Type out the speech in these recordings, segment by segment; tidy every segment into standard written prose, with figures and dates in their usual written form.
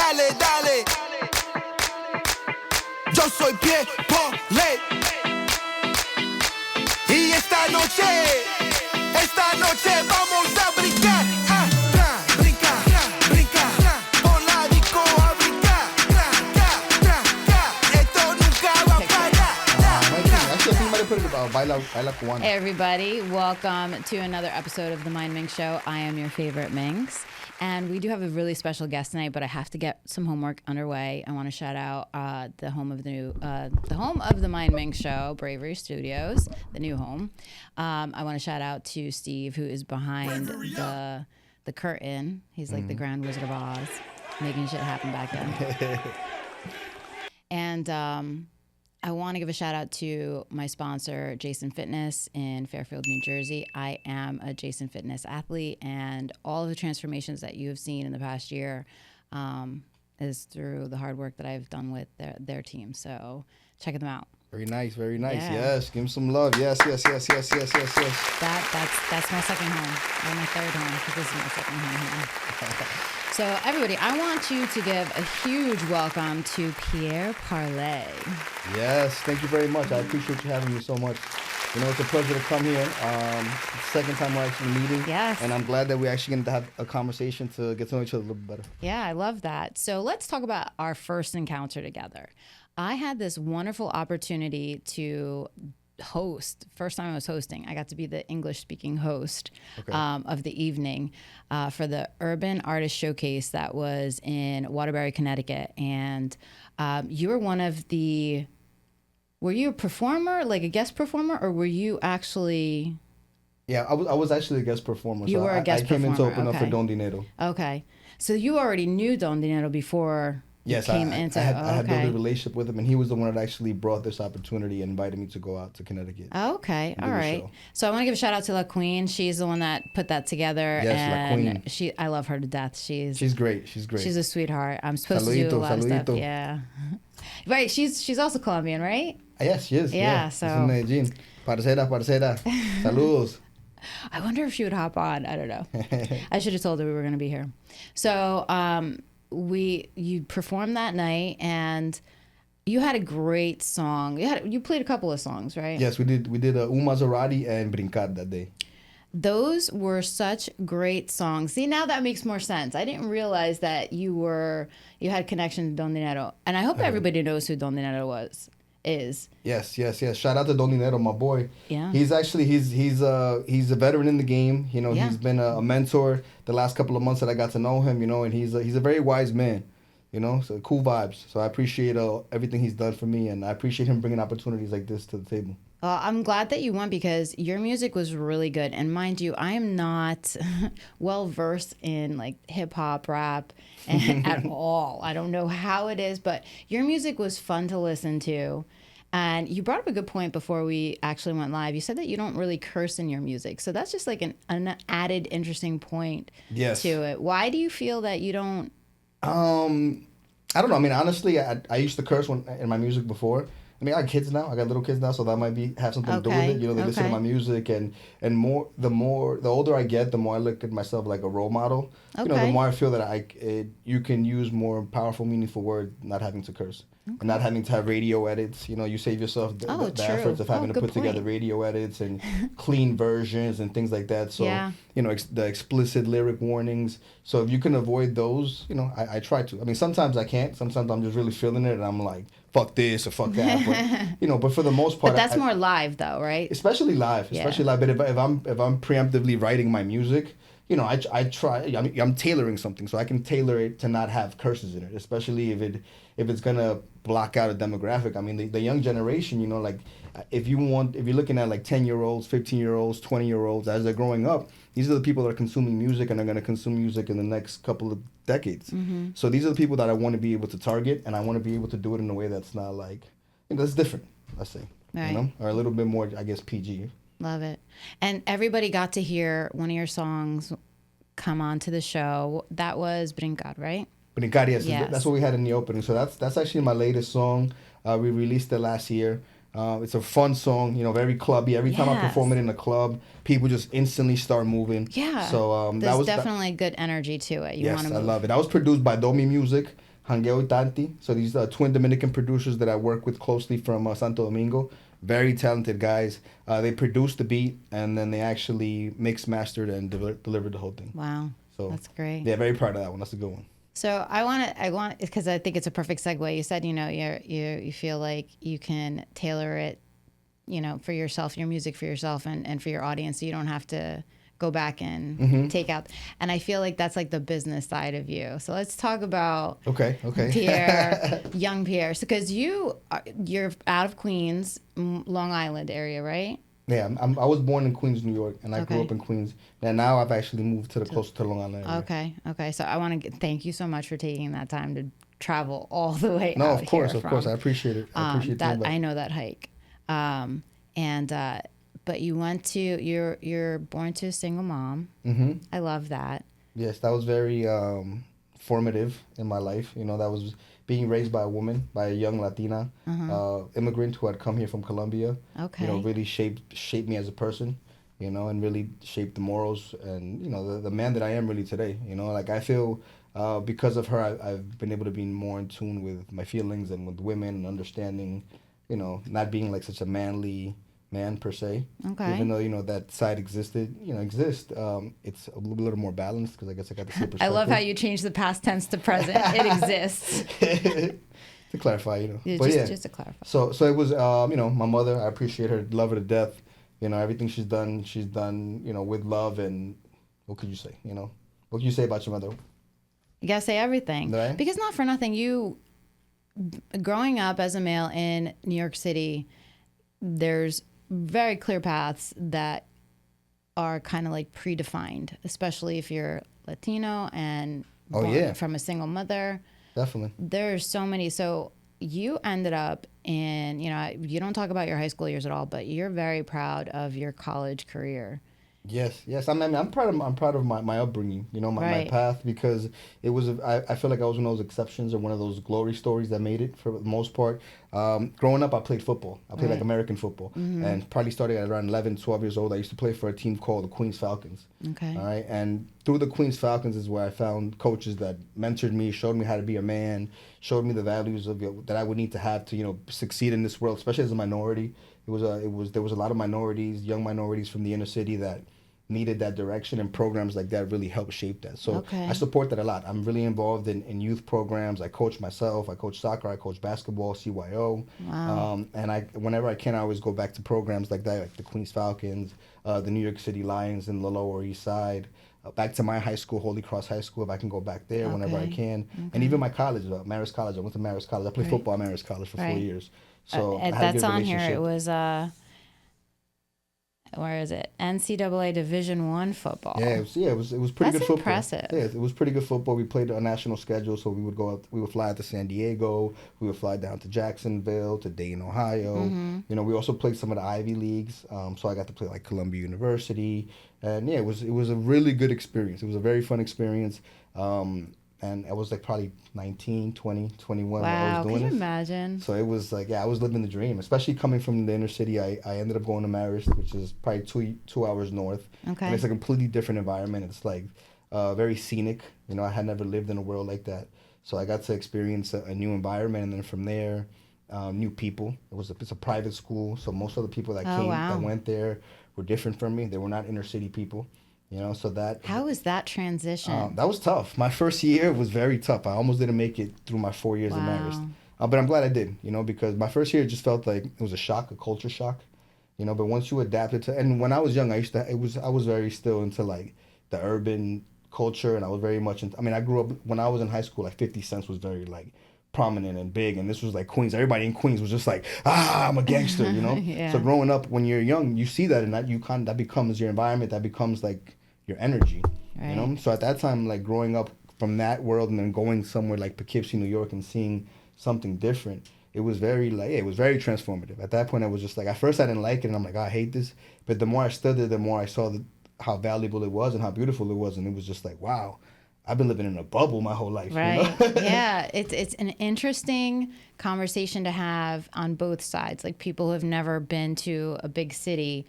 dale, dale. Yo soy Pierre Parle. Y esta noche vamos a brincar. Brinca, brinca, por la disco a brincar. Esto nunca va a parar. Hey everybody, welcome to another episode of the Mindminx show. I am your favorite Minx. And we do have a really special guest tonight, but I have to get some homework underway. I want to shout out the home of the Mindminx show, Bravery Studios, the new home. I want to shout out to Steve, who is behind the curtain. He's like the Grand Wizard of Oz, making shit happen back then. And I want to give a shout out to my sponsor, Jason Fitness in Fairfield, New Jersey. I am a Jason Fitness athlete, and all of the transformations that you have seen in the past year is through the hard work that I've done with their team. So check them out. Very nice, very nice. Yeah. Yes, give him some love. Yes. That's my second home, or my third home, because this is my second home here. So everybody, I want you to give a huge welcome to Pierre Parle. Yes, thank you very much. I appreciate you having me so much. You know, it's a pleasure to come here. It's the second time we're actually meeting. Yes. And I'm glad that we're actually going to have a conversation to get to know each other a little bit better. Yeah, I love that. So let's talk about our first encounter together. I had this wonderful opportunity to host. First time I was hosting, I got to be the English-speaking host of the evening for the Urban Artist Showcase that was in Waterbury, Connecticut. And you were one of the... Were you a performer, like a guest performer, or were you actually... Yeah, I was actually a guest performer. You were a guest performer. I came in to open up for Don Dinero. Okay. So you already knew Don Dinero before... Yes, I had built a relationship with him, and he was the one that actually brought this opportunity and invited me to go out to Connecticut. Okay, all right. So I want to give a shout out to La Queen. She's the one that put that together. Yes, and La Queen. I love her to death. She's great. She's a sweetheart. I'm supposed to do a lot of stuff. Yeah. Right. She's also Colombian, right? Yes, she is. Yeah. So. She's in Medellin. Parcera. Saludos. I wonder if she would hop on. I don't know. I should have told her we were going to be here. So. You performed that night, and you had a great song. You played a couple of songs, right? Yes, we did. We did Un Maserati and Brincar that day. Those were such great songs. See, now that makes more sense. I didn't realize that you had connection to Don Dinero, and I hope everybody knows who Don Dinero is. Yes. Shout out to Don Dinero, my boy. Yeah. He's a veteran in the game. You know, He's been a mentor the last couple of months that I got to know him. You know, and he's a very wise man. You know, so cool vibes. So I appreciate everything he's done for me, and I appreciate him bringing opportunities like this to the table. I'm glad that you went, because your music was really good. And mind you, I am not well versed in like hip hop, rap at all. I don't know how it is, but your music was fun to listen to. And you brought up a good point before we actually went live. You said that you don't really curse in your music. So that's just like an added interesting point to it. Why do you feel that you don't? I don't know. I mean, honestly, I used to curse in my music before. I mean, I got kids now. I got little kids now, so that might have something to do with it. You know, they listen to my music, and the older I get, the more I look at myself like a role model. Okay. You know, the more I feel that you can use more powerful, meaningful words, not having to curse. Okay. And not having to have radio edits. You know, you save yourself the efforts of having to put together radio edits and clean versions and things like that. So, you know, the explicit lyric warnings. So if you can avoid those, you know, I try to. I mean, sometimes I can't. Sometimes I'm just really feeling it, and I'm like, fuck this or fuck that. But, you know, but for the most part. But that's more live, though, right? Especially live. But if I'm preemptively writing my music, you know, I try. I'm tailoring something, so I can tailor it to not have curses in it, especially if it's gonna block out a demographic. I mean, the young generation, you know, like if you're looking at like 10-year-olds, 15-year-olds, 20-year-olds as they're growing up, these are the people that are consuming music and are going to consume music in the next couple of decades. Mm-hmm. So these are the people that I want to be able to target, and I want to be able to do it in a way that's not like, you know, that's different, let's say, right. You know, or a little bit more, I guess, PG. Love it. And everybody got to hear one of your songs come on to the show. That was Brincar, right? Brincar, yes. That's what we had in the opening. So that's actually my latest song. We released it last year. It's a fun song, you know, very clubby. Every time I perform it in a club, people just instantly start moving. Yeah. So there's definitely good energy to it. Yes, I love it. That was produced by Domi Music. Hangueo y Tanti. So these twin Dominican producers that I work with closely from Santo Domingo. Very talented guys. They produced the beat and then they actually mixed, mastered, and delivered the whole thing. Wow. So that's great. Yeah, very proud of that one. That's a good one. So I want because I think it's a perfect segue. You said, you feel like you can tailor it, for yourself, your music for yourself and for your audience. So you don't have to go back and take out. And I feel like that's like the business side of you. So let's talk about Okay. Pierre, young Pierre. So because you're out of Queens, Long Island area, right? Yeah, I was born in Queens, New York, and I grew up in Queens. And now I've actually moved closer to Long Island area. Okay. So I want to thank you so much for taking that time to travel all the way out. No, of course. I appreciate it. I appreciate that. I know that hike. But you you're born to a single mom. Mm-hmm. I love that. Yes, that was very formative in my life. That was being raised by a woman, by a young Latina immigrant who had come here from Colombia. Okay. Really shaped me as a person, and really shaped the morals and, the man that I am really today. Like I feel because of her, I've been able to be more in tune with my feelings and with women and understanding, not being like such a manly man per se. Okay. Even though that side exists. It's a little more balanced because I guess I got the same perspective. I love how you changed the past tense to present. It exists. To clarify, Just to clarify. So it was my mother. I appreciate her, love her to death. Everything she's done with love. And what could you say? What can you say about your mother? You gotta say everything, right? Because not for nothing, you growing up as a male in New York City, there's very clear paths that are kind of like predefined, especially if you're Latino and born from a single mother. Definitely. There's so many. So you ended up in, you don't talk about your high school years at all, but you're very proud of your college career. Yes. I'm proud of my upbringing, my path, because it was I feel like I was one of those exceptions or one of those glory stories that made it for the most part. Growing up, I played football. I played like American football, and probably starting at around 11, 12 years old. I used to play for a team called the Queens Falcons. Okay. All right, and through the Queens Falcons is where I found coaches that mentored me, showed me how to be a man, showed me the values that I would need to have to succeed in this world, especially as a minority. There was a lot of young minorities from the inner city that needed that direction, and programs like that really helped shape that. So I support that a lot. I'm really involved in youth programs. I coach myself. I coach soccer. I coach basketball, CYO. Wow. And whenever I can, I always go back to programs like that, like the Queens Falcons, the New York City Lions in the Lower East Side, back to my high school, Holy Cross High School, if I can go back there whenever I can. And even my college, Marist College. I went to Marist College. I played football at Marist College for 4 years. So I had a that's good on here. relationship. It was where is it? NCAA Division I football. Yeah, it was pretty good football. That's impressive. Yeah, it was pretty good football. We played a national schedule, so we would fly out to San Diego, we would fly down to Jacksonville, to Dayton, Ohio. We also played some of the Ivy Leagues, so I got to play like Columbia University, and it was a really good experience. It was a very fun experience. And I was like probably 19, 20, 21 when I was doing can you this. imagine? So it was like, I was living the dream, especially coming from the inner city. I ended up going to Marist, which is probably two hours north. Okay. And it's a completely different environment. It's like very scenic. I had never lived in a world like that. So I got to experience a new environment. And then from there, new people. It's a private school. So most of the people that that went there were different from me. They were not inner city people. So that... How was that transition? That was tough. My first year was very tough. I almost didn't make it through my 4 years in Marist. But I'm glad I did, because my first year just felt like it was a shock, a culture shock. But once you adapted to... And when I was young, I was very still into like the urban culture, and I was very much into... I grew up... When I was in high school, like 50 Cent was very like prominent and big, and this was like Queens. Everybody in Queens was just like, I'm a gangster, Yeah. So growing up, when you're young, you see that, and that becomes your environment. That becomes like your energy, right. So at that time, like growing up from that world and then going somewhere like Poughkeepsie, New York, and seeing something different, it was very transformative. At that point, I was just like, at first I didn't like it, and I'm like, I hate this. But the more I studied, the more I saw how valuable it was and how beautiful it was, and it was just like, wow, I've been living in a bubble my whole life. Right. Yeah. It's an interesting conversation to have on both sides. Like people who have never been to a big city,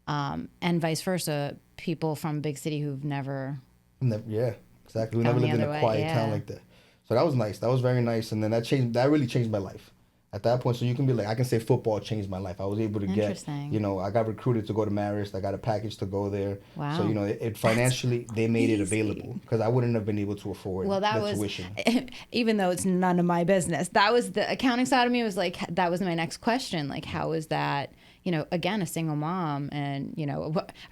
and vice versa. People from big city who've never. Yeah, exactly. Who never lived in a quiet town like that. So that was nice. That was very nice. And then that really changed my life. At that point, so you can be like, I can say football changed my life. I was able to get, I got recruited to go to Marist. I got a package to go there. Wow. So, it financially, they made it available because I wouldn't have been able to afford the tuition. Even though it's none of my business, that was the accounting side of me was like, that was my next question. Like, how is that, again, a single mom and,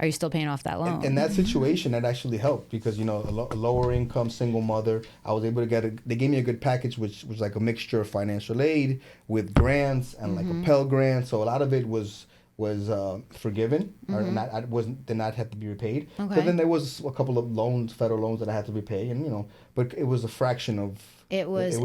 are you still paying off that loan? In that situation, that actually helped because, a lower income single mother, I was able to they gave me a good package, which was like a mixture of financial aid with grants and like a Pell Grant. So a lot of it was forgiven or did not have to be repaid. Okay. But then there was a couple of loans, federal loans that I had to repay, and but it was a fraction of. It was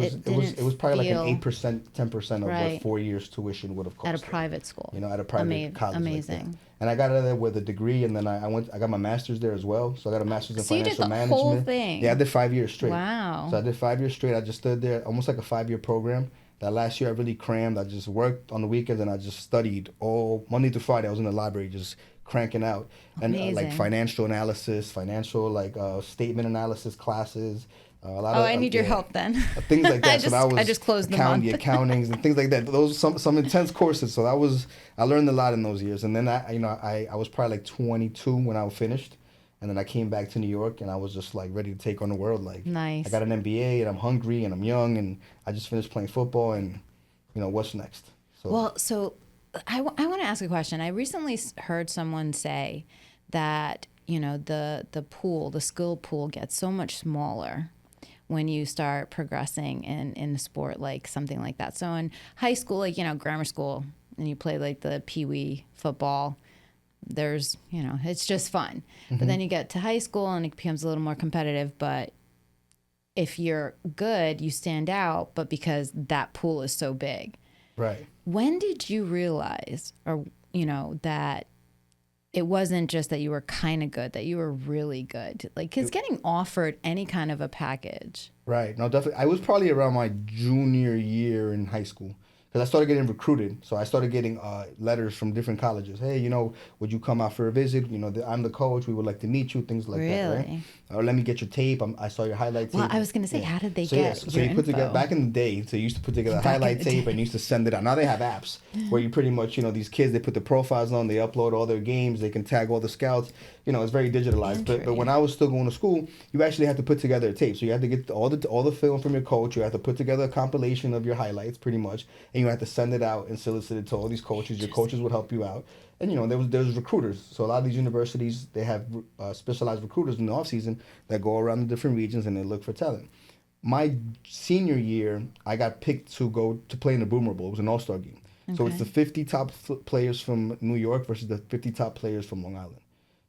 probably like an 8%, 10% of what 4 years tuition would have cost at a private school. At a private college. Amazing. Like and I got out of there with a degree, and then I got my master's there as well. So I got a master's in financial management. So you did the whole thing. Yeah, I did 5 years straight. Wow. So I did 5 years straight. I just stood there, almost like a 5-year program. That last year I really crammed. I just worked on the weekends and I just studied all Monday through Friday. I was in the library just cranking out and like financial analysis, statement analysis classes. I need your help then. Things like that. I just closed the month. The accountings and things like that. Those some intense courses. So I learned a lot in those years. And then I was probably like 22 when I finished. And then I came back to New York and I was just like ready to take on the world. Like, nice. I got an MBA and I'm hungry and I'm young and I just finished playing football and, what's next? So I want to ask a question. I recently heard someone say that, the skill pool gets so much smaller when you start progressing in a sport like something like that. So in high school, like, grammar school, and you play like the peewee football, there's, it's just fun. But then you get to high school and it becomes a little more competitive. But if you're good, you stand out, but because that pool is so big. Right. When did you realize, or, that it wasn't just that you were kind of good, that you were really good? Like, because getting offered any kind of a package. Right. No, definitely. I was probably around my junior year in high school. Because I started getting recruited. So I started getting letters from different colleges. Hey, would you come out for a visit? I'm the coach. We would like to meet you, things like that, right? Or let me get your tape. I saw your highlight tape. Well, I was going to say, how did they get so your you put info? together, back in the day, so you used to put together a highlight tape and you used to send it out. Now they have apps where you pretty much, these kids, they put the profiles on, they upload all their games, they can tag all the scouts. It's very digitalized. But when I was still going to school, you actually had to put together a tape. So you had to get all the film from your coach. You had to put together a compilation of your highlights, pretty much, and you had to send it out and solicit it to all these coaches. Your coaches would help you out. And, there was recruiters. So a lot of these universities, they have specialized recruiters in the off season that go around the different regions and they look for talent. My senior year, I got picked to go to play in the Boomer Bowl. It was an all-star game. Okay. So it's the 50 top players from New York versus the 50 top players from Long Island.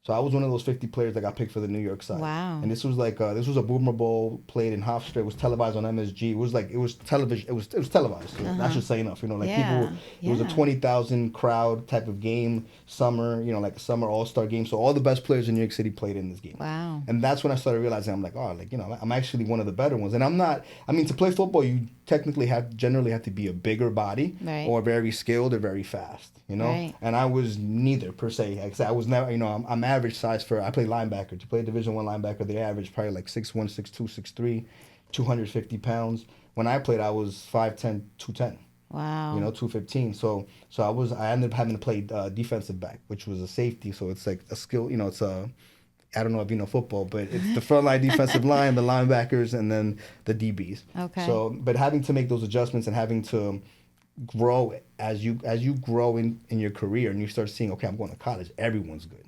So I was one of those 50 players that got picked for the New York side. Wow. And this was a Boomer Bowl played in Hofstra. It was televised on MSG. It was television. It was televised. I should say enough. People. It was a 20,000 crowd type of game. Summer. Like a summer all-star game. So all the best players in New York City played in this game. Wow. And that's when I started realizing I'm like, I'm actually one of the better ones. And I'm not. I mean, to play football, you technically generally have to be a bigger body, right, or very skilled or very fast. Right. And I was neither per se. I was never. I'm average size I play linebacker. To play Division I linebacker, they average probably like 6'1", 6'2", 6'3", 250 pounds. When I played, I was 5'10", 210. Wow. 215. So I ended up having to play defensive back, which was a safety. So it's like a skill. It's a. I don't know if you know football, but it's the front line defensive line, the linebackers, and then the DBs. Okay. So, but having to make those adjustments and having to grow as you grow in your career and you start seeing, okay, I'm going to college. Everyone's good.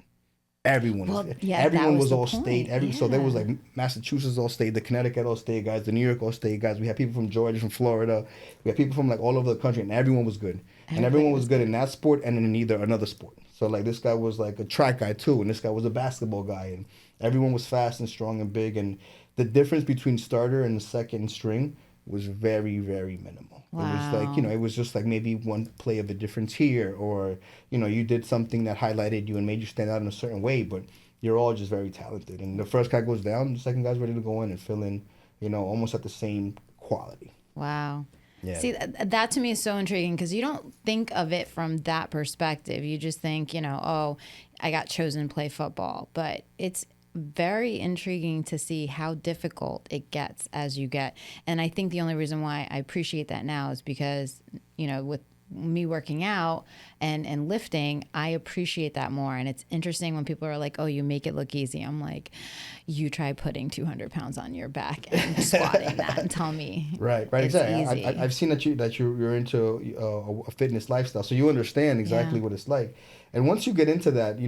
Everyone was good. Yeah, everyone was all point. state. So there was like Massachusetts all state, the Connecticut all state guys, the New York all state guys. We had people from Georgia, from Florida. We had people from like all over the country, and everyone was good. And everyone was good in that sport and in either another sport. So like this guy was like a track guy too, and this guy was a basketball guy, and everyone was fast and strong and big. And the difference between starter and second string was very, very minimal. Wow. It was like, it was just like maybe one play of a difference here, or, you did something that highlighted you and made you stand out in a certain way, but you're all just very talented. And the first guy goes down, the second guy's ready to go in and fill in, almost at the same quality. Wow. Yeah. See, that to me is so intriguing because you don't think of it from that perspective. You just think, I got chosen to play football. But it's very intriguing to see how difficult it gets as you get. And I think the only reason why I appreciate that now is because, with me working out and lifting, I appreciate that more. And it's interesting when people are like, oh, you make it look easy. I'm like, you try putting 200 pounds on your back and squatting that and tell me right it's exactly. easy. I've seen that you're into a fitness lifestyle, so you understand exactly what it's like. And once you get into that,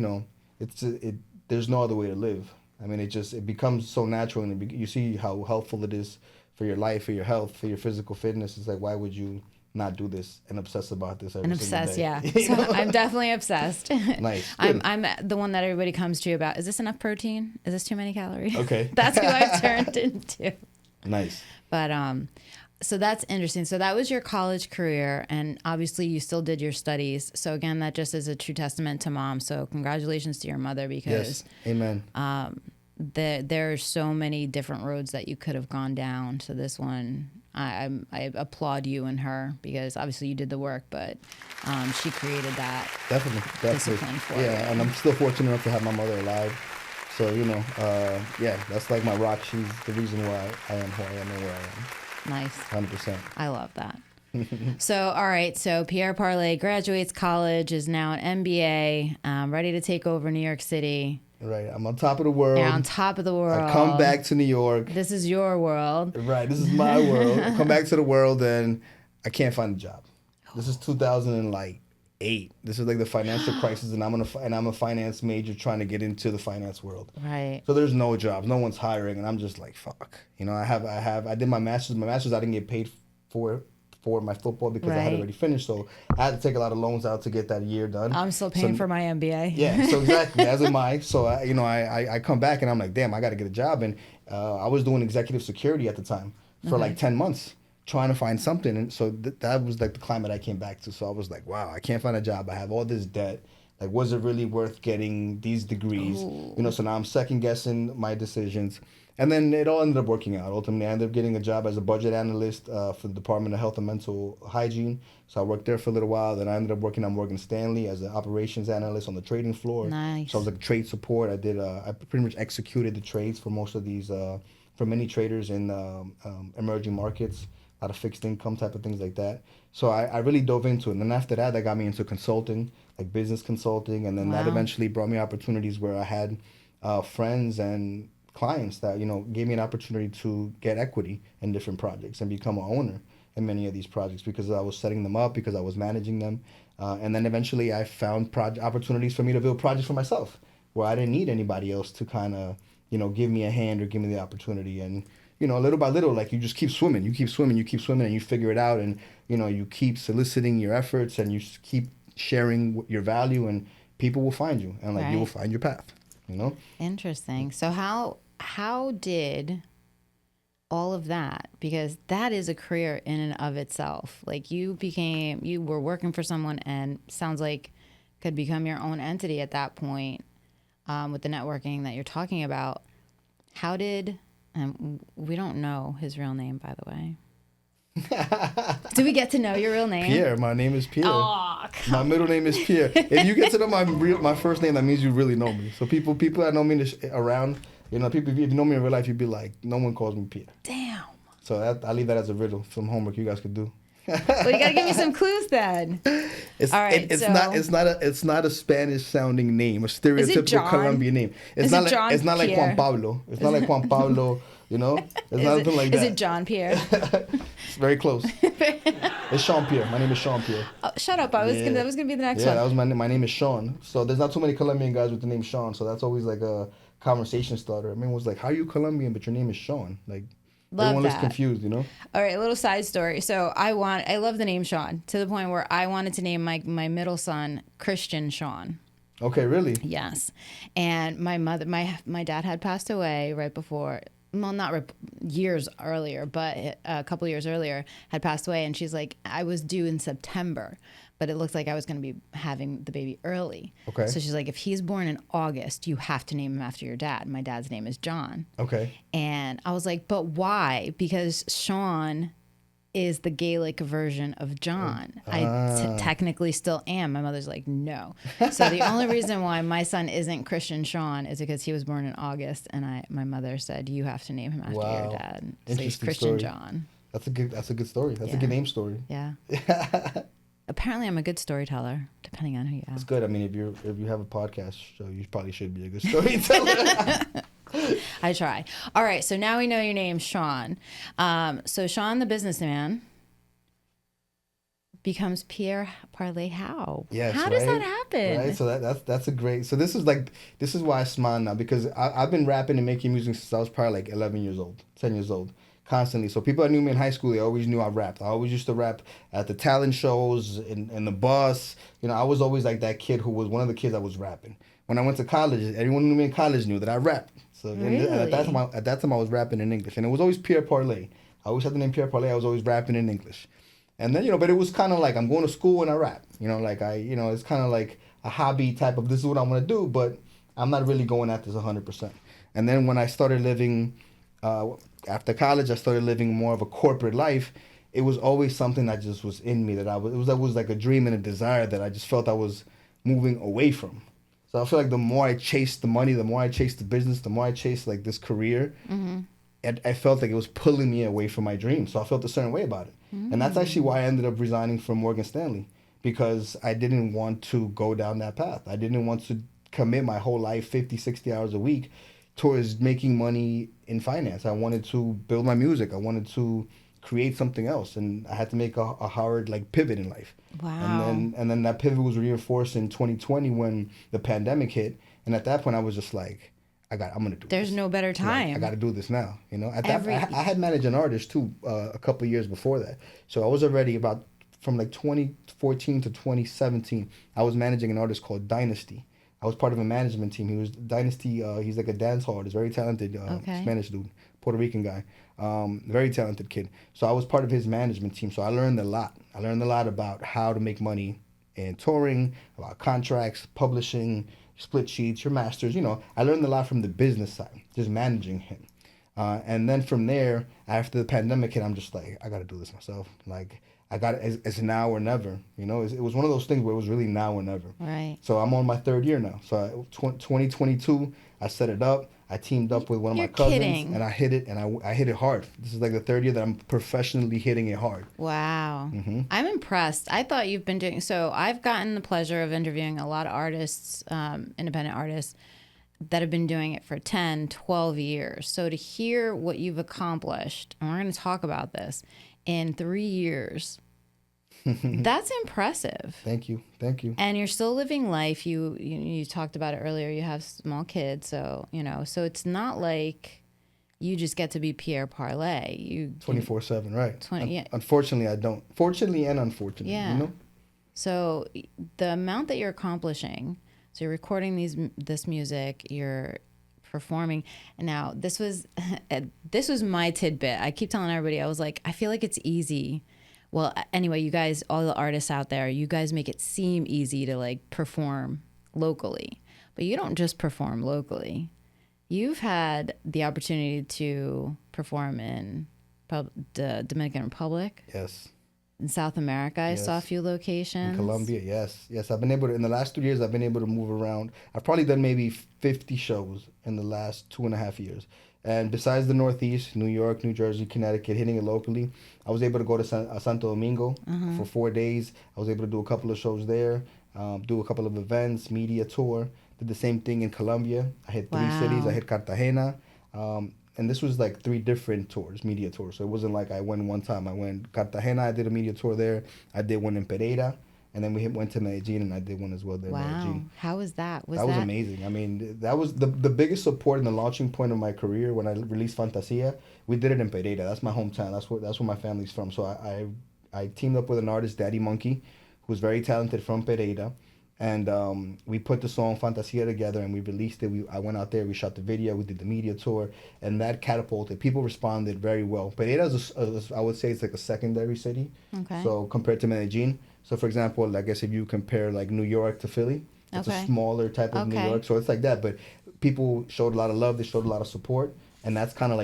there's no other way to live. I mean, it becomes so natural, and you see how helpful it is for your life, for your health, for your physical fitness. It's like, why would you not do this and obsess about this every single day? Yeah. So I'm definitely obsessed. Nice. I'm the one that everybody comes to you about. Is this enough protein? Is this too many calories? Okay. That's who I've turned into. Nice. But so that's interesting. So that was your college career, and obviously you still did your studies. So again, that just is a true testament to mom. So congratulations to your mother, because yes, amen. There are so many different roads that you could have gone down. So this one, I applaud you and her, because obviously you did the work, but she created that definitely discipline for you. Yeah, and I'm still fortunate enough to have my mother alive. So that's like my rock. She's the reason why I am who I am and where I am. Nice. 100%. I love that. So, all right. So Pierre Parle graduates college, is now an MBA, ready to take over New York City. Right. I'm on top of the world. You're on top of the world. I come back to New York. This is your world. Right. This is my world. I come back to the world and I can't find a job. This is 2008. This is like the financial crisis, and I'm a finance major trying to get into the finance world. Right. So there's no jobs, no one's hiring, and I'm just like, fuck. I did my master's. My master's I didn't get paid for my football because I had already finished. So I had to take a lot of loans out to get that year done. I'm still paying for my MBA. Yeah. So exactly, as am I. So I come back and I'm like, damn, I got to get a job, and I was doing executive security at the time for like 10 months. Trying to find something, and so that was like the climate I came back to. So I was like, wow, I can't find a job. I have all this debt. Like, was it really worth getting these degrees? Ooh. So now I'm second guessing my decisions, and then it all ended up working out. Ultimately, I ended up getting a job as a budget analyst for the Department of Health and Mental Hygiene. So I worked there for a little while. Then I ended up working at Morgan Stanley as an operations analyst on the trading floor. Nice. So I was like trade support. I pretty much executed the trades for most of these for many traders in emerging markets. A lot of fixed income type of things like that. So I really dove into it. And then after that got me into consulting, like business consulting. And then that eventually brought me opportunities where I had friends and clients that, gave me an opportunity to get equity in different projects and become an owner in many of these projects because I was setting them up, because I was managing them. And then eventually I found opportunities for me to build projects for myself where I didn't need anybody else to kind of, give me a hand or give me the opportunity. And little by little, like you just keep swimming, and you figure it out, and you keep soliciting your efforts, and you keep sharing your value, and people will find you, and you will find your path. Interesting. So how did all of that, because that is a career in and of itself. Like you were working for someone, and sounds like could become your own entity at that point, with the networking that you're talking about. How did we don't know his real name, by the way. Do we get to know your real name? Pierre. My name is Pierre. Oh, my middle name is Pierre. If you get to know my first name, that means you really know me. So people that know me around, people, if you know me in real life, you'd be like, no one calls me Pierre. Damn. So I leave that as a riddle, some homework you guys could do. Well, you gotta give me some clues then. All right, it's not a Spanish sounding name, a stereotypical Colombian name. It's not like Juan Pablo. It's not like Juan Pablo. It's not anything like that. Is it John Pierre? It's very close. It's Sean Pierre. My name is Sean Pierre. Oh, shut up! That was gonna be the next one. Yeah, that was my name is Sean. So there's not too many Colombian guys with the name Sean. So that's always like a conversation starter. Was like, how are you Colombian but your name is Sean? Like. Everyone looks confused, All right, a little side story. So I love the name Sean, to the point where I wanted to name my middle son Christian Sean. Okay, really? Yes. And my dad had passed away right before, well, not years earlier, but a couple years earlier had passed away. And she's like, I was due in September, but it looked like I was going to be having the baby early. Okay. So she's like, if he's born in August, you have to name him after your dad. My dad's name is John. Okay. And I was like, but why? Because Sean is the Gaelic version of John. I technically still am. My mother's like, no. So the only reason why my son isn't Christian Sean is because he was born in August, and my mother said, you have to name him after your dad. So he's Christian story. John. That's a good story. That's a good name story. Yeah. Apparently, I'm a good storyteller, depending on who you ask. That's good. I mean, if you have a podcast show, you probably should be a good storyteller. I try. All right, so now we know your name, Sean. So Sean, the businessman, becomes Pierre Parle. How? Yes. How does that happen? Right. So that's a great. So this is why I smile now, because I've been rapping and making music since I was probably like 11 years old, 10 years old. Constantly. So people that knew me in high school, they always knew I rapped. I always used to rap at the talent shows, in the bus. You know, I was always like that kid who was one of the kids that was rapping. When I went to college, everyone who knew me in college knew that I rapped. So really? at that time I was rapping in English, and it was always Pierre Parle. I always had the name Pierre Parle. I was always rapping in English, and then but it was kind of like I'm going to school and I rap. Like it's kind of like a hobby type of, this is what I want to do, but I'm not really going at this 100%. And then when I started living. After college, I started living more of a corporate life. It was always something that just was in me, that it was like a dream and a desire that I just felt I was moving away from. So I feel like the more I chased the money, the more I chased the business, the more I chased like this career, I felt like it was pulling me away from my dream. So I felt a certain way about it. And that's actually why I ended up resigning from Morgan Stanley, because I didn't want to go down that path. I didn't want to commit my whole life 50, 60 hours a week towards making money in finance. I wanted to build my music. I wanted to create something else, and I had to make a hard pivot in life. Wow. And then that pivot was reinforced in 2020 when the pandemic hit, and at that point I was just like, I'm gonna do. There's this. no better time. I got to do this now. I had managed an artist too a couple of years before that, so I was already from 2014 to 2017. I was managing an artist called Dynasty. I was part of a management team. He was Dynasty. He's like a dance artist, very talented Spanish dude, Puerto Rican guy, very talented kid. So I was part of his management team. So I learned a lot. I learned a lot about how to make money in touring, about contracts, publishing, split sheets, your masters. I learned a lot from the business side, just managing him. And then from there, after the pandemic hit, I'm just like, I got to do this myself. I got it. It's now or never. It was one of those things where it was really now or never. Right. So I'm on my third year now. So 2022, I set it up. I teamed up with one of my cousins, and I hit it, and I hit it hard. This is like the third year that I'm professionally hitting it hard. Wow. I'm impressed. I thought you've been doing, so I've gotten the pleasure of interviewing a lot of artists, independent artists, that have been doing it for 10, 12 years. So to hear what you've accomplished, and we're going to talk about this, in 3 years, that's impressive. Thank you. And you're still living life. You talked about it earlier. You have small kids, so so it's not like you just get to be Pierre Parle. 24/7, right? Yeah. Unfortunately, I don't. Fortunately and unfortunately, yeah. So the amount that you're accomplishing. So you're recording this music. You're performing, and now this was my tidbit. I keep telling everybody, I was like, I feel like it's easy. Well, anyway, you guys, all the artists out there, you guys make it seem easy to perform locally, but you don't just perform locally. You've had the opportunity to perform in the Dominican Republic. Yes. In South America, I saw a few locations. In Colombia, yes. I've been able to, in the last 3 years, I've been able to move around. I've probably done maybe 50 shows in the last 2.5 years. And besides the Northeast, New York, New Jersey, Connecticut, hitting it locally, I was able to go to Santo Domingo for 4 days. I was able to do a couple of shows there, do a couple of events, media tour. Did the same thing in Colombia. I hit 3 cities. I hit Cartagena. And this was 3 different tours, media tours. So it wasn't like I went one time. I went Cartagena, I did a media tour there. I did one in Pereira. And then we went to Medellin, and I did one as well there in Medellin. How was that? That was amazing. I mean, that was the biggest support and the launching point of my career when I released Fantasia. We did it in Pereira. That's my hometown. That's where my family's from. So I teamed up with an artist, Daddy Monkey, who's very talented from Pereira. And we put the song Fantasia together, and we released it. I went out there, we shot the video, we did the media tour, and that catapulted. People responded very well. Pereira I would say it's like a secondary city. Okay. So compared to Medellin. So for example, I guess if you compare New York to Philly, it's a smaller type of New York. So it's like that. But people showed a lot of love. They showed a lot of support, and that's kind of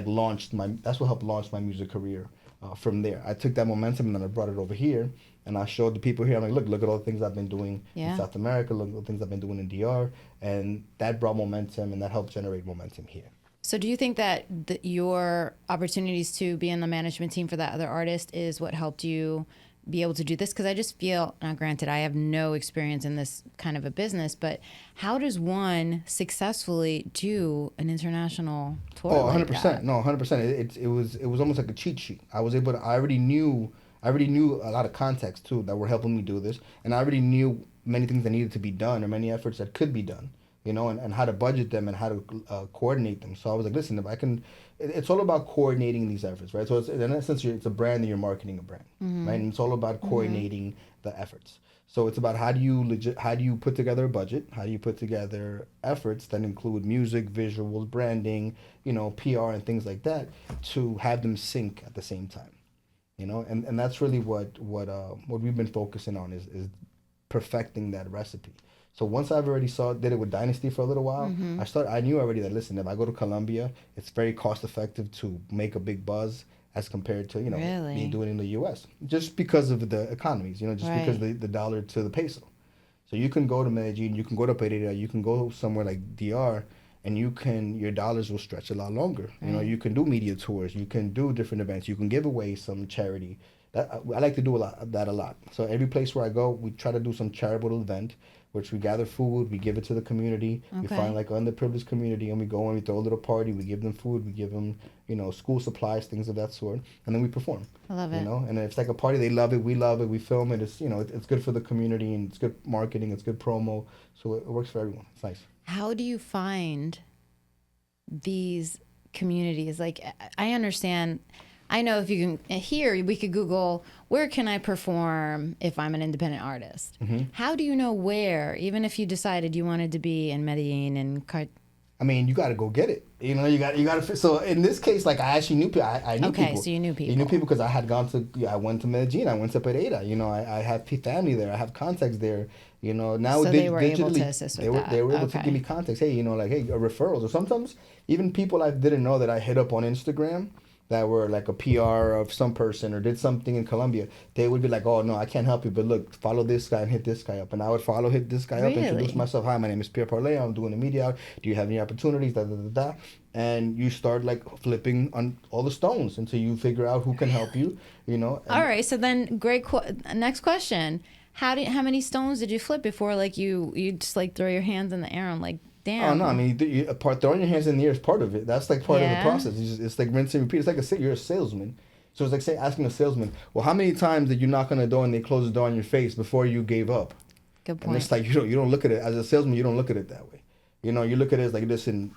that's what helped launch my music career. from there. I took that momentum and then I brought it over here, and I showed the people here. I'm like, look at all the things I've been doing in South America. Look at the things I've been doing in DR, and that brought momentum, and that helped generate momentum here. So do you think that your opportunities to be in the management team for that other artist is what helped you be able to do this? Because I just feel, now granted, I have no experience in this kind of a business, but how does one successfully do an international tour? Oh, 100%. No, 100%. It was almost like a cheat sheet. I was able to, I already knew a lot of contacts too that were helping me do this, and I already knew many things that needed to be done or many efforts that could be done, and how to budget them and how to coordinate them. So I was like, listen, if I can, it's all about coordinating these efforts, right? So in essence, it's a brand and you're marketing a brand, right? And it's all about coordinating the efforts. So it's about how do you put together a budget? How do you put together efforts that include music, visuals, branding, PR and things like that to have them sync at the same time, and that's really what we've been focusing on is perfecting that recipe. So once I've already did it with Dynasty for a little while, I knew already that, listen, if I go to Colombia, it's very cost effective to make a big buzz as compared to, me doing it in the U.S. Just because of the economies, because the dollar to the peso. So you can go to Medellin, you can go to Pereira, you can go somewhere like DR, and your dollars will stretch a lot longer. You can do media tours, you can do different events, you can give away some charity. I like to do that a lot. So every place where I go, we try to do some charitable event, which we gather food, we give it to the community. Okay. We find like underprivileged community, and we go and we throw a little party. We give them food, we give them, school supplies, things of that sort, and then we perform. I love it. And it's like a party. They love it. We love it. We film it. It's it's good for the community, and it's good marketing. It's good promo. So it works for everyone. It's nice. How do you find these communities? Like, I understand. I know if you can, here we could Google, where can I perform if I'm an independent artist? How do you know where, even if you decided you wanted to be in Medellin and I mean, you got to go get it. You got to. So in this case, like I actually knew people. I knew people. Okay, so you knew people. You knew people because I had gone to. I went to Medellin. I went to Pereira. I have family there. I have contacts there. Now so they were able to assist with that. They were able to give me contacts. Hey, referrals, or sometimes even people I didn't know that I hit up on Instagram that were like a PR of some person or did something in Colombia, they would be like, oh, no, I can't help you, but look, follow this guy and hit this guy up. And I would hit this guy up, introduce myself. Hi, my name is Pierre Parle. I'm doing the media. Do you have any opportunities? And you start like flipping on all the stones until you figure out who can help you, All right. So then next question. How many stones did you flip before like you just like throw your hands in the air and like, damn. Oh, no, I mean, throwing your hands in the air is part of it. That's like part of the process. It's like rinse and repeat. It's like you're a salesman. So it's like asking a salesman, well, how many times did you knock on the door and they closed the door in your face before you gave up? Good point. And it's like, you don't look at it, as a salesman, you don't look at it that way. You look at it as like, listen,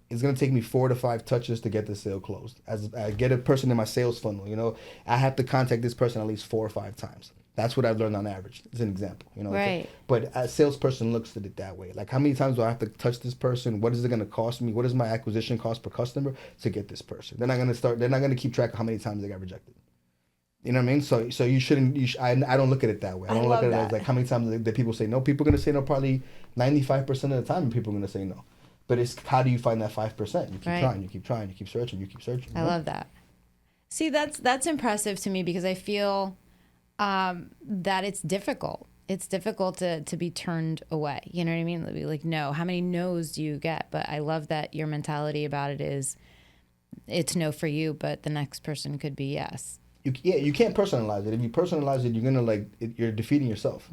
it's going to take me 4 to 5 touches to get the sale closed. As I get a person in my sales funnel, I have to contact this person at least 4 or 5 times. That's what I've learned on average. It's an example, Right. But a salesperson looks at it that way. Like, how many times do I have to touch this person? What is it going to cost me? What is my acquisition cost per customer to get this person? They're not going to keep track of how many times they got rejected. You know what I mean? So you shouldn't. I don't look at it that way. I don't look at it as like how many times that people say no. People are going to say no probably 95% of the time, and people are going to say no. But it's how do you find that 5%? You keep trying. You keep trying. You keep searching. You keep searching. I love that. See, that's impressive to me because I feel that it's difficult. It's difficult to be turned away. You know what I mean? Like, no. How many no's do you get? But I love that your mentality about it is it's no for you, but the next person could be yes. You can't personalize it. If you personalize it, you're gonna you're defeating yourself.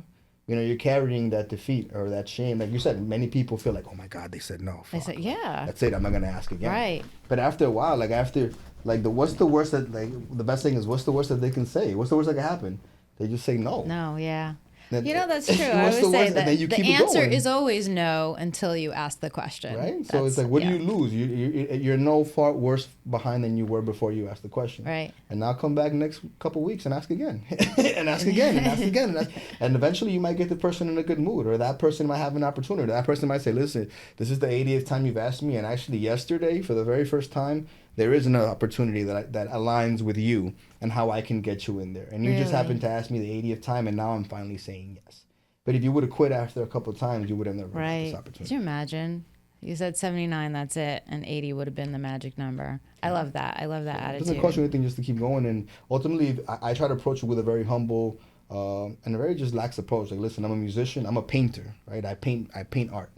You're carrying that defeat or that shame. Like you said, many people feel like, oh my God, they said no. They said, yeah. That's it. I'm not gonna ask again. Right. But after a while, what's the worst that the best thing is what's the worst that they can say? What's the worst that can happen? They just say no. No, yeah. Then, that's true. I always say that the answer going. is always no until you ask the question. Right? So it's like, what do you lose? You're no far worse behind than you were before you asked the question. Right. And now come back next couple weeks and ask again. and ask again and ask again. And eventually you might get the person in a good mood, or that person might have an opportunity. That person might say, listen, this is the 80th time you've asked me, and actually yesterday, for the very first time, there is an opportunity that aligns with you and how I can get you in there. And you just happened to ask me the 80th time, and now I'm finally saying yes. But if you would have quit after a couple of times, you would have never had this opportunity. Could you imagine? You said 79, that's it, and 80 would have been the magic number. I love that. I love that It attitude. doesn't cost you anything just to keep going. And ultimately, I try to approach it with a very humble and a very just lax approach. Like, listen, I'm a musician. I'm a painter, right? I paint art.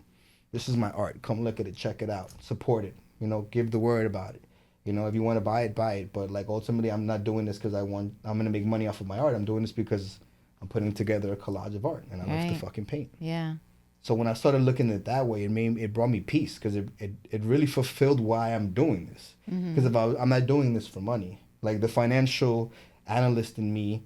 This is my art. Come look at it. Check it out. Support it. You know, give the word about it. You know, if you want to buy it, buy it. But like ultimately, I'm not doing this because I'm gonna make money off of my art. I'm doing this because I'm putting together a collage of art, and I love to fucking paint. Yeah. So when I started looking at it that way, it brought me peace because it really fulfilled why I'm doing this. Because if I'm not doing this for money, like the financial analyst in me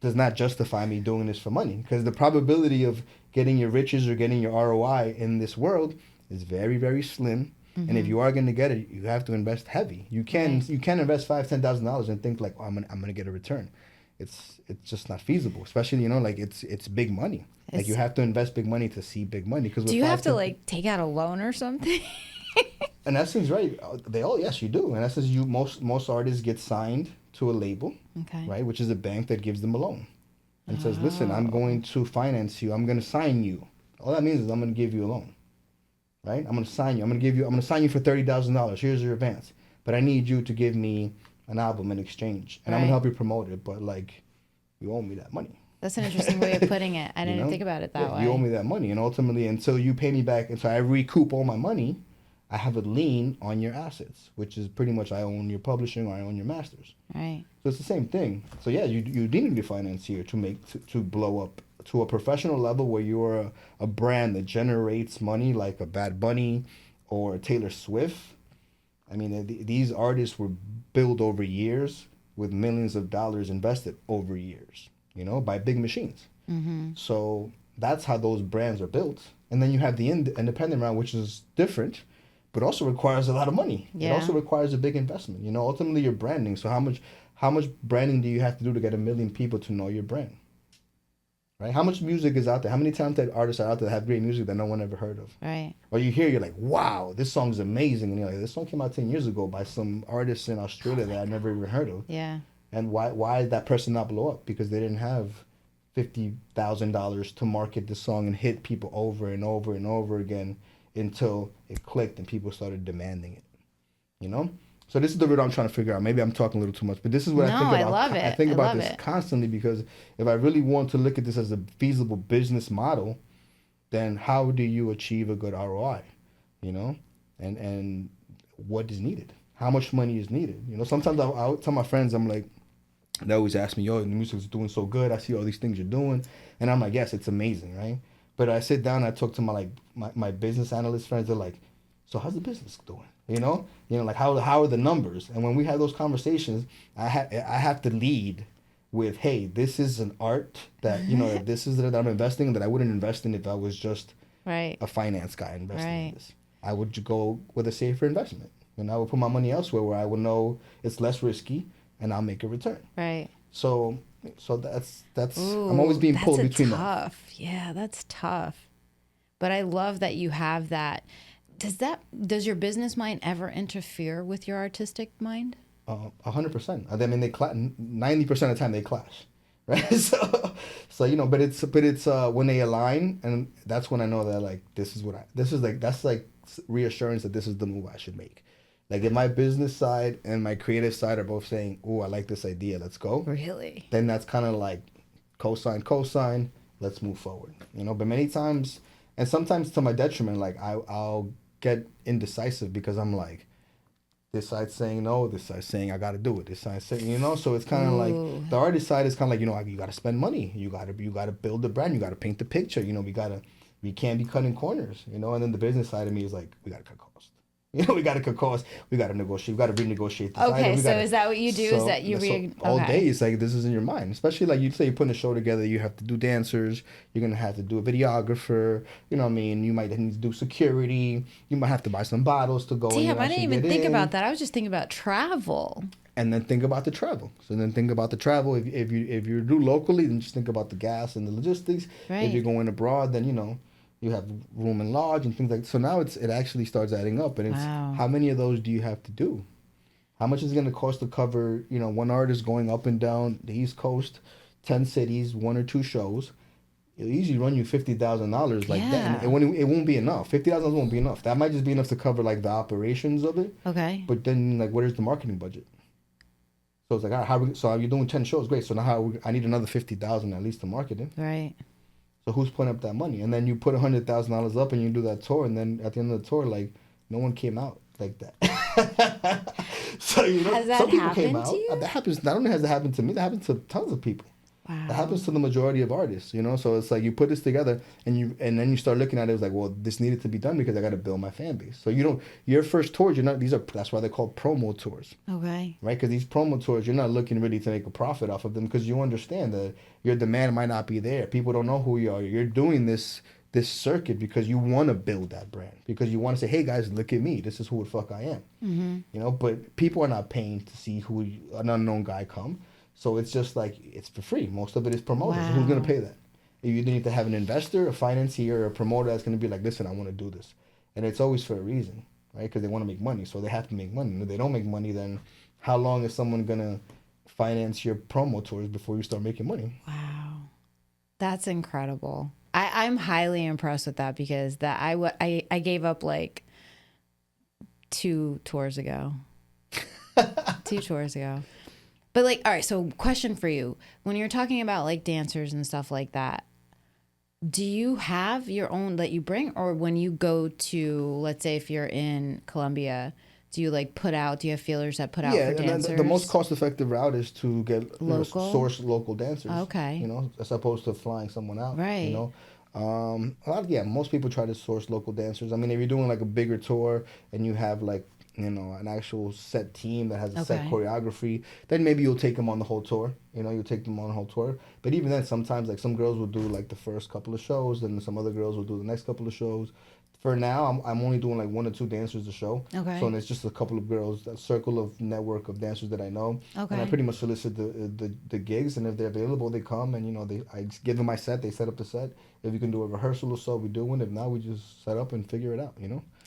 does not justify me doing this for money, because the probability of getting your riches or getting your ROI in this world is very, very slim. And if you are going to get it, you have to invest heavy. You can't invest $5,000-$10,000 and think like, oh, I'm gonna get a return. It's just not feasible, especially, you know, like it's big money. Like you have to invest big money to see big money. Do you have to like take out a loan or something? In essence, right? Yes, you do. In essence, most artists get signed to a label, right, which is a bank that gives them a loan and says, listen, I'm going to finance you. I'm going to sign you. All that means is I'm going to give you a loan, right? I'm going to sign you. I'm going to sign you for $30,000. Here's your advance, but I need you to give me an album in exchange, and I'm going to help you promote it. But like, you owe me that money. That's an interesting way of putting it. I didn't think about it that way. You owe me that money, and ultimately, until you pay me back, until I recoup all my money, I have a lien on your assets, which is pretty much I own your publishing or I own your masters. Right. So it's the same thing. So yeah, you need to be a financier to blow up to a professional level where you're a brand that generates money, like a Bad Bunny or Taylor Swift. I mean, these artists were built over years with millions of dollars invested over years, you know, by big machines. So that's how those brands are built. And then you have the independent round, which is different, but also requires a lot of money. Yeah. It also requires a big investment. You know, ultimately you're branding. So how much branding do you have to do to get 1 million people to know your brand? Right? How much music is out there? How many talented artists are out there that have great music that no one ever heard of? Right. Or you hear, you're like, wow, this song is amazing. And you're like, this song came out 10 years ago by some artist in Australia that I never even heard of. Yeah. And why did that person not blow up? Because they didn't have $50,000 to market the song and hit people over and over and over again until it clicked and people started demanding it. You know? So this is the route I'm trying to figure out. Maybe I'm talking a little too much, but this is what I think about. I love it. I think about this constantly, because if I really want to look at this as a feasible business model, then how do you achieve a good ROI? You know? And what is needed? How much money is needed? You know, sometimes I'll tell my friends, I'm like, they always ask me, yo, the music's doing so good. I see all these things you're doing. And I'm like, yes, it's amazing, right? But I sit down and I talk to my business analyst friends. They're like, so how's the business doing? You know, like how are the numbers? And when we have those conversations, I have to lead with, hey, this is an art that, you know, this is that I'm investing in that I wouldn't invest in if I was just a finance guy investing in this. I would go with a safer investment, and I would put my money elsewhere where I would know it's less risky and I'll make a return. Right. So that's Ooh, I'm always being pulled between them. That's tough. Yeah, that's tough. But I love that you have that. Does your business mind ever interfere with your artistic mind? 100%. I mean, 90% of the time they clash, right? So you know, but it's when they align, and that's when I know that like that's like reassurance that this is the move I should make. Like if my business side and my creative side are both saying, "Oh, I like this idea, let's go." Really? Then that's kind of like cosign, let's move forward. You know, but many times, and sometimes to my detriment, like I'll get indecisive because I'm like, this side's saying no, this side's saying I gotta do it, this side's saying, you know, so it's kind of like the artist side is kind of like, you know, you gotta spend money, you gotta build the brand, you gotta paint the picture, you know, we can't be cutting corners, you know, and then the business side of me is like, we gotta cut costs. You know, we got to cut costs. We got to negotiate. We got to renegotiate this item. Okay, so is that what you do? Is that you all day? It's like this is in your mind. Especially like you say, you're putting a show together. You have to do dancers. You're gonna have to do a videographer. You know what I mean? You might need to do security. You might have to buy some bottles to go. Damn, I didn't even think about that. I was just thinking about travel. And then think about the travel. So then think about the travel. If you do locally, then just think about the gas and the logistics. Right. If you're going abroad, then you know. You have room and lodge and things like that. So now it actually starts adding up, and it's how many of those do you have to do? How much is it going to cost to cover, you know, one artist going up and down the East Coast, 10 cities, 1 or 2 shows? it'll easily run you $50,000 like that, Yeah. and it won't be enough. $50,000 won't be enough. That might just be enough to cover like the operations of it. Okay. But then like, where's the marketing budget? So it's like, all right, so you're doing 10 shows, great. So now I need another 50,000 at least to market it. Right. So who's putting up that money? And then you put $100,000 up and you do that tour, and then at the end of the tour, like no one came out like that. So Has that some people came happened out. to you? That happens. Not only has that happened to me, that happens to tons of people. Wow. That happens to the majority of artists, So it's like you put this together, and then you start looking at it. It's like, well, this needed to be done because I got to build my fan base. So your first tours, that's why they're called promo tours, Okay. right? Because these promo tours, you're not looking really to make a profit off of them because you understand that your demand might not be there. People don't know who you are. You're doing this circuit because you want to build that brand, because you want to say, hey guys, look at me. This is who the fuck I am. Mm-hmm. But people are not paying to see an unknown guy come. So it's just like, it's for free. Most of it is promoters. Wow. Who's going to pay that? You either need to have an investor, a financier, or a promoter that's going to be like, listen, I want to do this. And it's always for a reason, right? Because they want to make money. So they have to make money. And if they don't make money, then how long is someone going to finance your promo tours before you start making money? Wow. That's incredible. I'm highly impressed with that because I gave up like 2 tours ago. 2 tours ago. But like, all right, so question for you. When you're talking about like dancers and stuff like that, do you have your own that you bring? Or when you go to, let's say if you're in Colombia, do you have feelers that put out for dancers? Yeah, the most cost-effective route is to get source local dancers. Okay. As opposed to flying someone out. Right. Most people try to source local dancers. I mean, if you're doing like a bigger tour and you have like, an actual set team that has a set choreography, then maybe you'll take them on the whole tour. You'll take them on the whole tour. But even then, sometimes like some girls will do like the first couple of shows, and some other girls will do the next couple of shows. For now, I'm only doing like 1 or 2 dancers a show. Okay. So it's just a couple of girls, a circle of network of dancers that I know. Okay. And I pretty much solicit the gigs, and if they're available, they come, and I give them my set, they set up the set. If you can do a rehearsal or so, we do one. If not, we just set up and figure it out.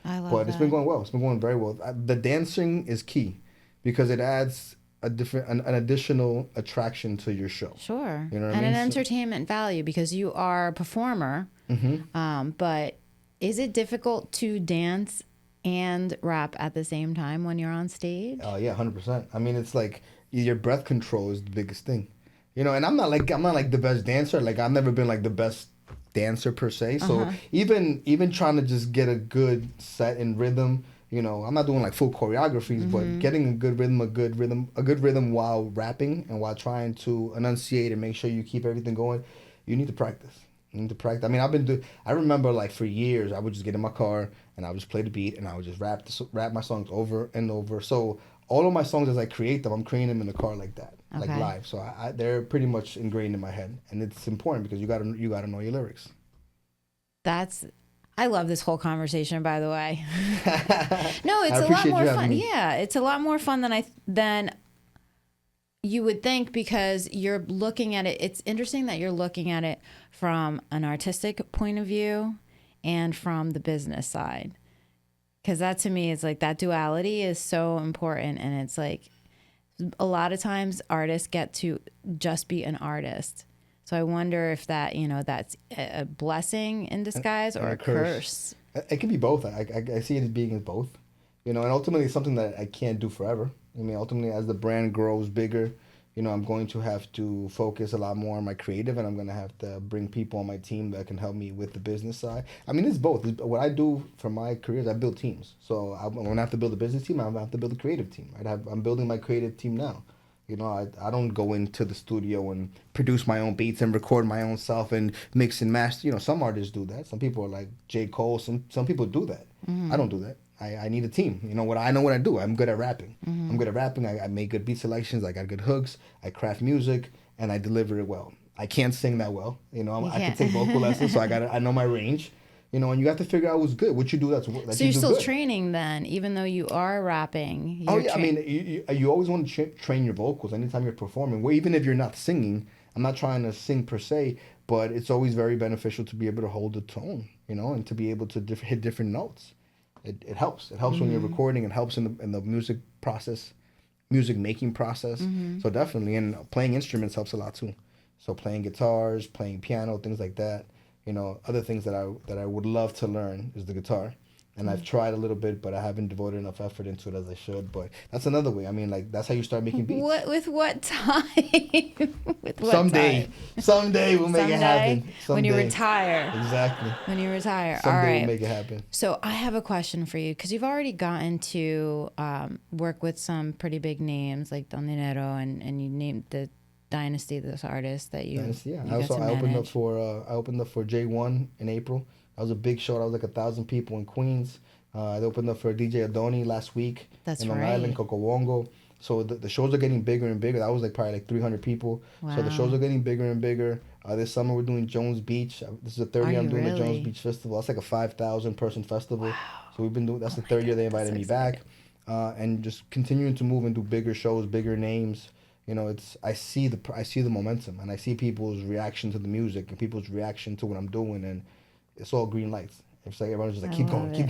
I love But it's been going well. It's been going very well. The dancing is key because it adds an additional attraction to your show. Sure. You know what I mean? An entertainment value because you are a performer. Mm-hmm. But is it difficult to dance and rap at the same time when you're on stage? Oh yeah, 100%. I mean, it's like your breath control is the biggest thing. And I'm not like the best dancer. Like I've never been like the best dancer per se. So even trying to just get a good set and rhythm, I'm not doing like full choreographies, but getting a good rhythm while rapping and while trying to enunciate and make sure you keep everything going, you need to practice. I mean, I remember like for years, I would just get in my car and I would just play the beat and I would just rap my songs over and over. So all of my songs as I create them, I'm creating them in the car like that, like live. So they're pretty much ingrained in my head, and it's important because you gotta know your lyrics. I love this whole conversation, by the way. No, it's a lot more fun. Yeah, it's a lot more fun than you would think because you're looking at it. It's interesting that you're looking at it from an artistic point of view and from the business side. Because that to me is like that duality is so important. And it's like a lot of times artists get to just be an artist. So I wonder if that, that's a blessing in disguise or a curse. It can be both. I see it as being both, and ultimately it's something that I can't do forever. I mean, ultimately as the brand grows bigger, I'm going to have to focus a lot more on my creative, and I'm going to have to bring people on my team that can help me with the business side. I mean, it's both. What I do for my career is I build teams. So when I have to build a business team, I have to build a creative team. Right? I'm building my creative team now. I don't go into the studio and produce my own beats and record my own self and mix and master. Some artists do that. Some people are like J. Cole. Some people do that. Mm-hmm. I don't do that. I need a team. I know what I do. I'm good at rapping. Mm-hmm. I'm good at rapping. I make good beat selections. I got good hooks. I craft music and I deliver it well. I can't sing that well. I can take vocal lessons, so I know my range. And you have to figure out what's good. What you do that's so you're still training then, even though you are rapping. Oh yeah, I mean, you always want to train your vocals anytime you're performing. Well, even if you're not singing, I'm not trying to sing per se, but it's always very beneficial to be able to hold the tone, and to be able to hit different notes. It helps. It helps when you're recording. It helps in the music process, music making process. Mm-hmm. So definitely, and playing instruments helps a lot too. So playing guitars, playing piano, things like that. You know, other things that I would love to learn is the guitar. And I've tried a little bit, but I haven't devoted enough effort into it as I should. But that's another way. I mean, like, that's how you start making beats. With what time? With what Someday. time? Someday we'll make it happen. When you Someday. retire. Exactly. When you retire. Someday All right. we'll make it happen. So I have a question for you, because you've already gotten to work with some pretty big names like Don Dinero, and you named the Dynasty, this artist that you. Dynasty, yeah. You I got to opened manage. up for J1 in April. That was a big show. That was like 1,000 people in Queens. I opened up for DJ Adoni last week That's in Long right. Island, Cocowongo. So the shows are getting bigger and bigger. That was like probably like 300 people. So the shows are getting bigger and bigger. This summer we're doing Jones Beach. This is the third year I'm doing the Jones Beach Festival. That's like a 5,000 person festival. Wow. So we've been doing. That's the third year they invited me back, and just continuing to move and do bigger shows, bigger names. You know, I see the momentum, and I see people's reaction to the music and people's reaction to what I'm doing, and it's all green lights. It's like everyone's just like, keep going. So you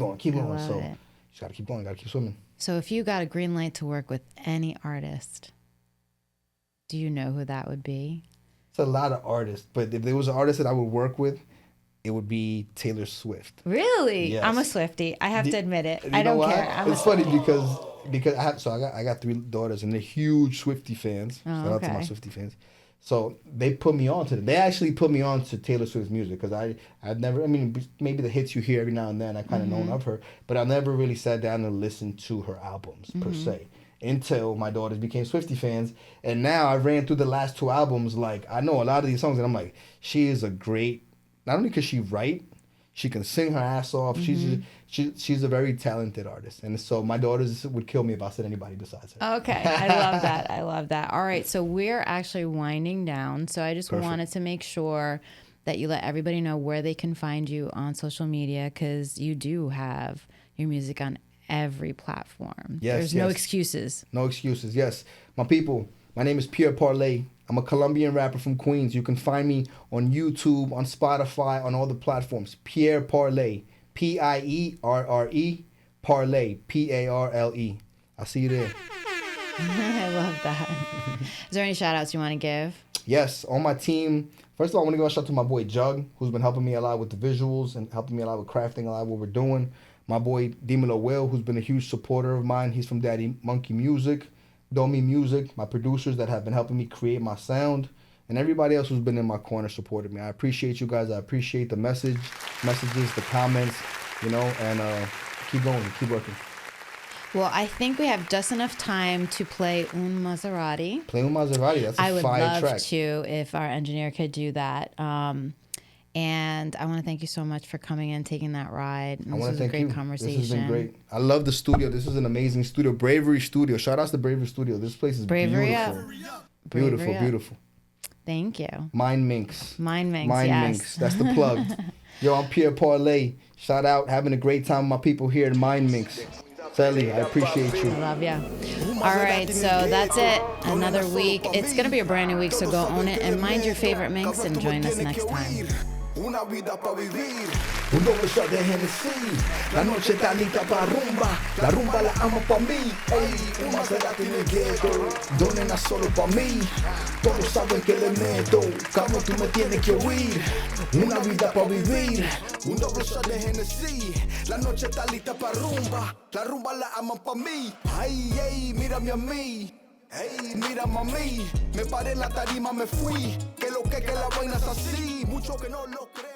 just gotta keep going, gotta keep swimming. So if you got a green light to work with any artist, do you know who that would be? It's a lot of artists, but if there was an artist that I would work with, it would be Taylor Swift. Really? Yes. I'm a Swiftie. I have to admit it. You I know don't why? care. It's funny because I got 3 daughters, and they're huge Swiftie fans. Oh, Shout out to my Swiftie fans. So they put me on to them. They actually put me on to Taylor Swift's music, because I've never, I mean, maybe the hits you hear every now and then, I kind of known of her, but I've never really sat down and listened to her albums per se, until my daughters became Swiftie fans. And now I ran through the last 2 albums. Like, I know a lot of these songs, and I'm like, she is a great, not only because she write, she can sing her ass off. She's a very talented artist. And so my daughters would kill me if I said anybody besides her. Okay. I love that. I love that. All right. So we're actually winding down. So I just wanted to make sure that you let everybody know where they can find you on social media, because you do have your music on every platform. Yes, There's no excuses. No excuses. Yes. My people, my name is Pierre Parle. I'm a Colombian rapper from Queens. You can find me on YouTube, on Spotify, on all the platforms. Pierre Parle. Pierre, Parle, Parle. I'll see you there. I love that. Is there any shout outs you want to give? Yes, on my team. First of all, I want to give a shout out to my boy Jug, who's been helping me a lot with the visuals and helping me a lot with crafting a lot of what we're doing. My boy Dimelo Will, who's been a huge supporter of mine. He's from Daddy Monkey Music, Domi Music, my producers that have been helping me create my sound, and everybody else who's been in my corner supported me. I appreciate you guys. I appreciate the messages, the comments, you know, and keep going, keep working. Well, I think we have just enough time to play Un Maserati. Play Un Maserati, that's a fire track. I would love to, if our engineer could do that. And I want to thank you so much for coming in, taking that ride. This was a great conversation. This has been great. I love the studio. This is an amazing studio. Bravery Studio. Shout out to Bravery Studio. This place is beautiful. Beautiful. Thank you. Mindminx. Mindminx, yes. That's the plug. Yo, I'm Pierre Parle. Shout out. Having a great time with my people here at Mindminx. Sally, I appreciate you. I love ya. All right, so that's it. Another week. It's going to be a brand new week, so go own it and mind your favorite mix and join us next time. Una vida pa' vivir. Un doble shot de Hennessy. La noche está lista pa' rumba. La rumba la amo pa' mí. Ey, un Maserati en el ghetto. Dos nenas solo pa' mí. Todos saben que le meto. Cabrón, tú me tienes que oír. Una vida pa' vivir. Un doble shot de Hennessy. La noche está lista pa' rumba. La rumba la aman pa' mí. Ay, ey, mírame a mí. Hey, mira mami, me paré en la tarima, me fui. Que la vaina es así, mucho que no lo creo.